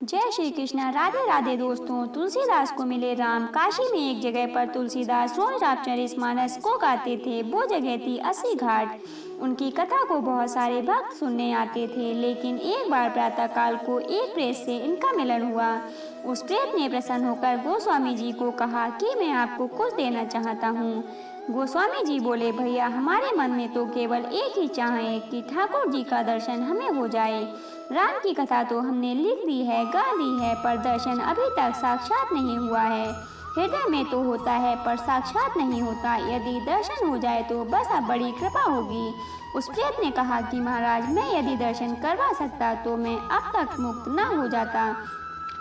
जय श्री कृष्ण। राधे राधे दोस्तों। तुलसीदास को मिले राम। काशी में एक जगह पर तुलसीदास रोज रामचरितमानस को गाते थे। वो जगह थी अस्सी घाट। उनकी कथा को बहुत सारे भक्त सुनने आते थे। लेकिन एक बार प्रातः काल को एक प्रेत से इनका मिलन हुआ। उस प्रेत ने प्रसन्न होकर गोस्वामी जी को कहा कि मैं आपको कुछ देना चाहता हूँ। गोस्वामी जी बोले, भैया हमारे मन में तो केवल एक ही चाह है कि ठाकुर जी का दर्शन हमें हो जाए। राम की कथा तो हमने लिख दी है, गा दी है, पर दर्शन अभी तक साक्षात नहीं हुआ है। हृदय में तो होता है पर साक्षात नहीं होता। यदि दर्शन हो जाए तो बस अब बड़ी कृपा होगी। उस प्रेत ने कहा कि महाराज, मैं यदि दर्शन करवा सकता तो मैं अब तक मुक्त न हो जाता।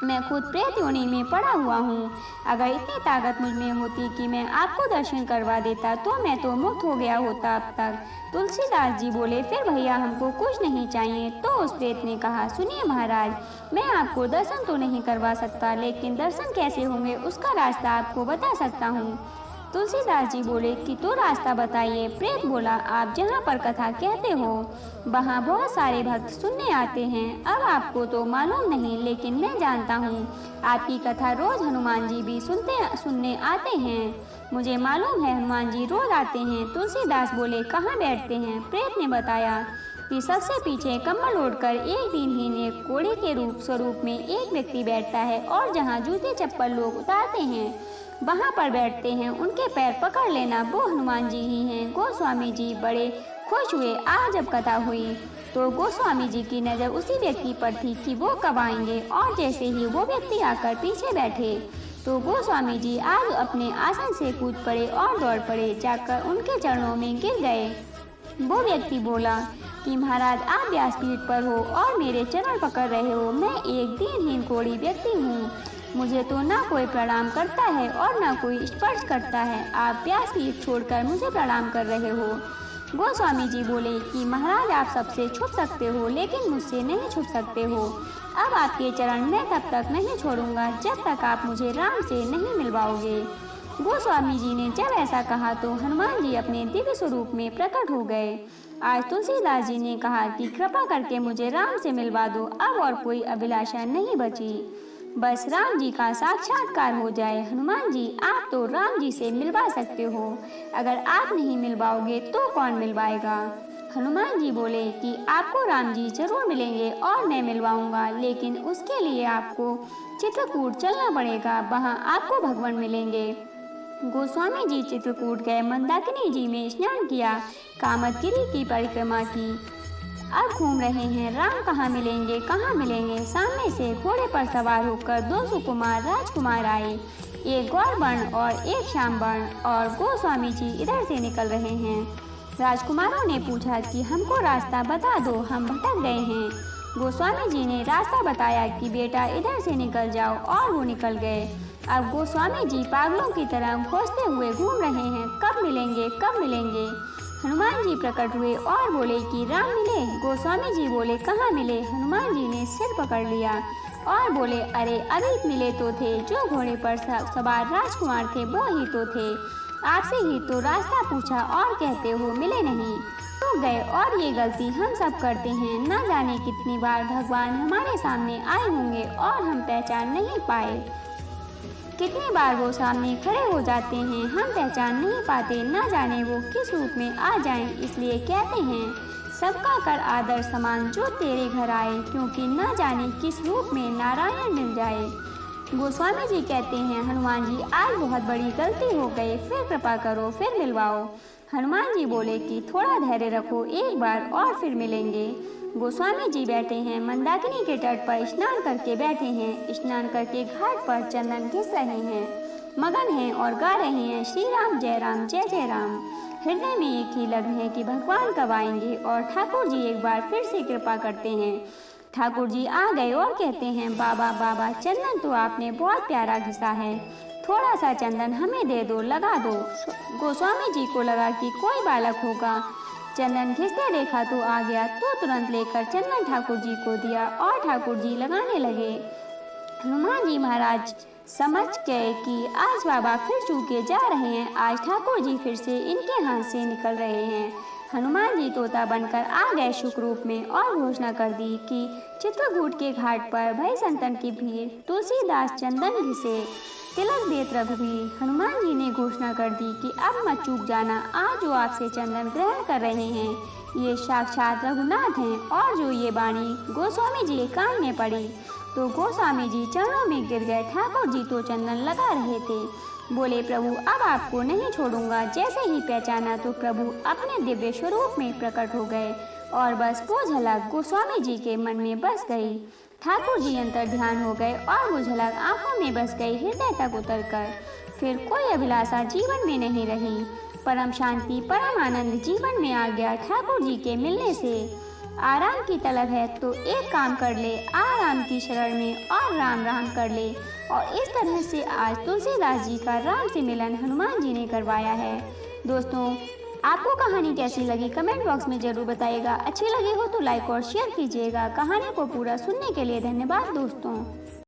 मैं खुद प्रेत योनि में पड़ा हुआ हूँ। अगर इतनी ताकत मुझ में होती कि मैं आपको दर्शन करवा देता तो मैं तो मुक्त हो गया होता अब तक। तुलसीदास जी बोले, फिर भैया हमको कुछ नहीं चाहिए। तो उस प्रेत ने कहा, सुनिए महाराज, मैं आपको दर्शन तो नहीं करवा सकता, लेकिन दर्शन कैसे होंगे उसका रास्ता आपको बता सकता हूँ। तुलसीदास जी बोले कि तो रास्ता बताइए। प्रेत बोला, आप जहाँ पर कथा कहते हो वहाँ बहुत सारे भक्त सुनने आते हैं। अब आपको तो मालूम नहीं, लेकिन मैं जानता हूँ। आपकी कथा रोज हनुमान जी भी सुनने आते हैं। मुझे मालूम है हनुमान जी रोज आते हैं। तुलसीदास बोले, कहाँ बैठते हैं? प्रेत ने बताया कि सबसे पीछे कम्बल ओढ़कर एक दिनहीन एक कोढ़ी के स्वरूप में एक व्यक्ति बैठता है, और जहाँ जूते चप्पल लोग उतारते हैं वहाँ पर बैठते हैं। उनके पैर पकड़ लेना, वो हनुमान जी ही हैं। गोस्वामी जी बड़े खुश हुए। आज जब कथा हुई तो गोस्वामी जी की नज़र उसी व्यक्ति पर थी कि वो कब आएंगे, और जैसे ही वो व्यक्ति आकर पीछे बैठे तो गोस्वामी जी आज अपने आसन से कूद पड़े और दौड़ पड़े, जाकर उनके चरणों में गिर गए। वो व्यक्ति बोला कि महाराज, आप व्यासपीठ पर हो और मेरे चरण पकड़ रहे हो। मैं एक दीनहीन कोढ़ी व्यक्ति हूँ। मुझे तो ना कोई प्रणाम करता है और ना कोई स्पर्श करता है। आप व्यासपीठ छोड़कर मुझे प्रणाम कर रहे हो। गोस्वामी जी बोले कि महाराज, आप सबसे छुप सकते हो लेकिन मुझसे नहीं छुप सकते हो। अब आपके चरण मैं तब तक नहीं छोड़ूंगा जब तक आप मुझे राम से नहीं मिलवाओगे। गोस्वामी जी ने जब ऐसा कहा तो हनुमान जी अपने दिव्य स्वरूप में प्रकट हो गए। आज तुलसीदास जी ने कहा कि कृपा करके मुझे राम से मिलवा दो। अब और कोई अभिलाषा नहीं बची, बस राम जी का साक्षात्कार हो जाए। हनुमान जी, आप तो राम जी से मिलवा सकते हो। अगर आप नहीं मिलवाओगे तो कौन मिलवाएगा? हनुमान जी बोले कि आपको राम जी जरूर मिलेंगे और मैं मिलवाऊंगा, लेकिन उसके लिए आपको चित्रकूट चलना पड़ेगा। वहाँ आपको भगवान मिलेंगे। गोस्वामी जी चित्रकूट गए, मंदाकिनी जी में स्नान किया, कामदगिरि की परिक्रमा की। अब घूम रहे हैं, राम कहाँ मिलेंगे, कहाँ मिलेंगे। सामने से घोड़े पर सवार होकर दो सुकुमार राजकुमार आए, एक गौर वर्ण और एक श्याम वर्ण, और गोस्वामी जी इधर से निकल रहे हैं। राजकुमारों ने पूछा कि हमको रास्ता बता दो, हम भटक गए हैं। गोस्वामी जी ने रास्ता बताया कि बेटा इधर से निकल जाओ, और वो निकल गए। अब गोस्वामी जी पागलों की तरह खोजते हुए घूम रहे हैं, कब मिलेंगे, कब मिलेंगे। हनुमान जी प्रकट हुए और बोले कि राम मिले। गोस्वामी जी बोले, कहाँ मिले? हनुमान जी ने सिर पकड़ लिया और बोले, अरे अभी मिले तो थे, जो घोड़े पर सवार राजकुमार थे वो ही तो थे। आपसे ही तो रास्ता पूछा और कहते हो मिले नहीं। तो गए, और ये गलती हम सब करते हैं। न जाने कितनी बार भगवान हमारे सामने आए होंगे और हम पहचान नहीं पाए। कितनी बार वो सामने खड़े हो जाते हैं, हम पहचान नहीं पाते। न जाने वो किस रूप में आ जाएं। इसलिए कहते हैं, सबका कर आदर समान जो तेरे घर आए, क्योंकि न जाने किस रूप में नारायण मिल जाए। गोस्वामी जी कहते हैं, हनुमान जी आज बहुत बड़ी गलती हो गई, फिर कृपा करो, फिर मिलवाओ। हनुमान जी बोले कि थोड़ा धैर्य रखो, एक बार और फिर मिलेंगे। गोस्वामी जी बैठे हैं, मंदाकिनी के तट पर स्नान करके बैठे हैं। स्नान करके घाट पर चंदन घिस रहे हैं, मगन हैं और गा रहे हैं, श्री राम जय राम जय जय राम। हृदय में एक ही लग्न है कि भगवान कब आएंगे और ठाकुर जी एक बार फिर से कृपा करते हैं। ठाकुर जी आ गए और कहते हैं, बाबा बाबा, चंदन तो आपने बहुत प्यारा घिसा है, थोड़ा सा चंदन हमें दे दो, लगा दो। गोस्वामी जी को लगा कि कोई बालक होगा। चंदन घिसते देखा तो आ गया, तो तुरंत लेकर चंदन ठाकुर जी को दिया और ठाकुर जी लगाने लगे। हनुमान जी महाराज समझ गए कि आज बाबा फिर चूके जा रहे हैं। आज ठाकुर जी फिर से इनके हाथ से निकल रहे हैं। हनुमान जी तोता बनकर आ गए शुक रूप में और घोषणा कर दी कि चित्रकूट के घाट पर भय संतन की भीड़, तुलसीदास चंदन घिसे तिलक देत रघुवीर। हनुमान जी ने घोषणा कर दी कि अब मत चूक जाना, आज जो आपसे चंदन ग्रहण कर रहे हैं ये साक्षात रघुनाथ हैं। और जो ये वाणी गोस्वामी जी के कान में पड़ी तो गोस्वामी जी चरणों में गिर गए। ठाकुर जी तो चंदन लगा रहे थे। बोले, प्रभु अब आपको नहीं छोड़ूंगा। जैसे ही पहचाना तो प्रभु अपने दिव्य स्वरूप में प्रकट हो गए और बस वो झलक गोस्वामी जी के मन में बस गई। ठाकुर जी अंतर ध्यान हो गए और वो झलक आंखों में बस गई, हृदय तक उतरकर। फिर कोई अभिलाषा जीवन में नहीं रही। परम शांति, परम आनंद जीवन में आ गया। ठाकुर जी के मिलने से आराम की तलब है तो एक काम कर ले, आराम की शरण में और राम राम कर ले। और इस तरह से आज तुलसीदास जी का राम से मिलन हनुमान जी ने करवाया है। दोस्तों, आपको कहानी कैसी लगी कमेंट बॉक्स में जरूर बताइएगा। अच्छी लगी हो तो लाइक और शेयर कीजिएगा। कहानी को पूरा सुनने के लिए धन्यवाद दोस्तों।